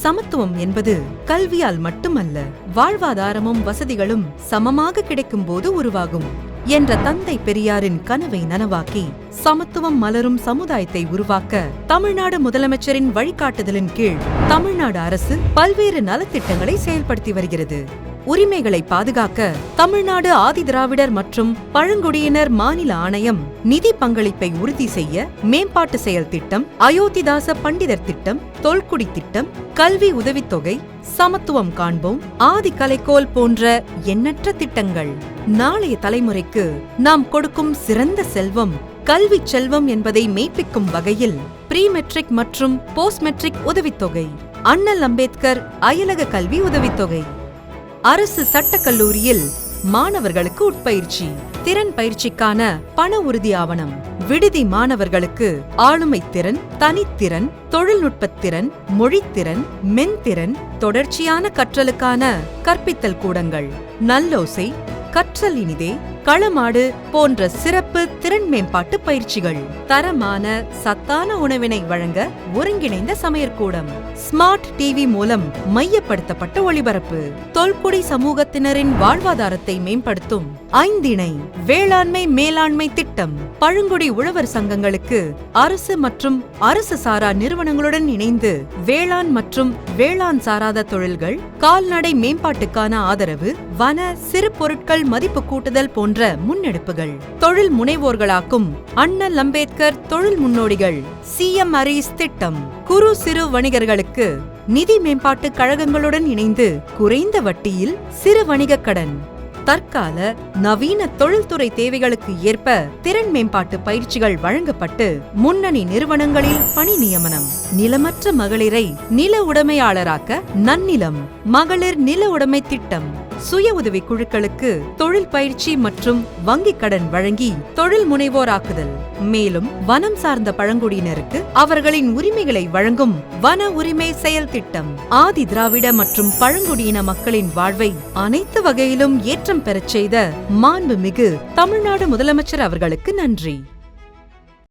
சமத்துவம் என்பது கல்வியால் மட்டுமல்ல, வாழ்வாதாரமும் வசதிகளும் சமமாக கிடைக்கும்போது உருவாகும் என்ற தந்தை பெரியாரின் கனவை நனவாக்கி சமத்துவம் மலரும் சமுதாயத்தை உருவாக்க தமிழ்நாடு முதலமைச்சரின் வழிகாட்டுதலின் கீழ் தமிழ்நாடு அரசு பல்வேறு நலத்திட்டங்களை செயல்படுத்தி வருகிறது. உரிமைகளை பாதுகாக்க தமிழ்நாடு ஆதிதிராவிடர் மற்றும் பழங்குடியினர் மாநில ஆணையம் நிதி பங்களிப்பை உறுதி செய்ய மேம்பாட்டு செயல் திட்டம், அயோத்திதாச பண்டிதர் திட்டம், தொல்குடி திட்டம், கல்வி உதவித்தொகை, சமத்துவம் காண்போம், ஆதி கலைக்கோல் போன்ற எண்ணற்ற திட்டங்கள். நாளைய தலைமுறைக்கு நாம் கொடுக்கும் சிறந்த செல்வம் கல்வி செல்வம் என்பதை மெய்ப்பிக்கும் வகையில் ப்ரீ மெட்ரிக் மற்றும் போஸ்ட் மெட்ரிக் உதவித்தொகை, அண்ணல் அம்பேத்கர் அயலக கல்வி உதவித்தொகை, அரசு சட்டக் கல்லூரியில் மாணவர்களுக்கு உட்பயிற்சி, திறன் பயிற்சிக்கான பண உறுதி ஆவணம், விடுதி மாணவர்களுக்கு ஆளுமை திறன், தனித்திறன், தொழில்நுட்பத்திறன், மொழித்திறன், மென்திறன், தொடர்ச்சியான கற்றலுக்கான கற்பித்தல் கூடங்கள், நல்லோசை, கற்றல் இனிதே, களமாடு போன்ற சிறப்பு திறன் மேம்பாட்டு பயிற்சிகள், தரமான சத்தான உணவினை வழங்க ஒருங்கிணைந்த சமையற்கூடம், ஸ்மார்ட் டிவி மூலம் மையப்படுத்தப்பட்ட ஒளிபரப்பு, தொல்குடி சமூகத்தினரின் வாழ்வாதாரத்தை மேம்படுத்தும் 5 இணை வேளாண்மை மேலாண்மை திட்டம், பழங்குடி உழவர் சங்கங்களுக்கு அரசு மற்றும் அரசு சாரா நிறுவனங்களுடன் இணைந்து வேளாண் மற்றும் வேளாண் சாராத தொழில்கள், கால்நடை மேம்பாட்டுக்கான ஆதரவு, வன சிறு பொருட்கள் மதிப்பு கூட்டுதல் போன்ற முன்னெடுப்புகள், தொழில் முனைவோர்களாக்கும் அண்ணல் அம்பேத்கர் தொழில் முன்னோடிகள், CM அரீஸ் திட்டம், குறு சிறு வணிகர்களுக்கு நிதி மேம்பாட்டு கழகங்களுடன் இணைந்து குறைந்த வட்டியில் சிறு வணிக கடன், தற்கால நவீன தொழில்துறை தேவைகளுக்கு ஏற்ப திறன் மேம்பாட்டு பயிற்சிகள் வழங்கப்பட்டு முன்னணி நிறுவனங்களில் பணி நியமனம், நிலமற்ற மகளிரை நில உடைமையாளராக்க நன்னிலம் மகளிர் நில உடைமை திட்டம், சுய உதவி குழுக்களுக்கு தொழில் பயிற்சி மற்றும் வங்கிக் கடன் வழங்கி தொழில் முனைவோராக்குதல், மேலும் வனம் சார்ந்த பழங்குடியினருக்கு அவர்களின் உரிமைகளை வழங்கும் வன உரிமை செயல் திட்டம், ஆதி திராவிட மற்றும் பழங்குடியின மக்களின் வாழ்வை அனைத்து வகையிலும் ஏற்றம் பெறச் செய்த மாண்புமிகு தமிழ்நாடு முதலமைச்சர் அவர்களுக்கு நன்றி.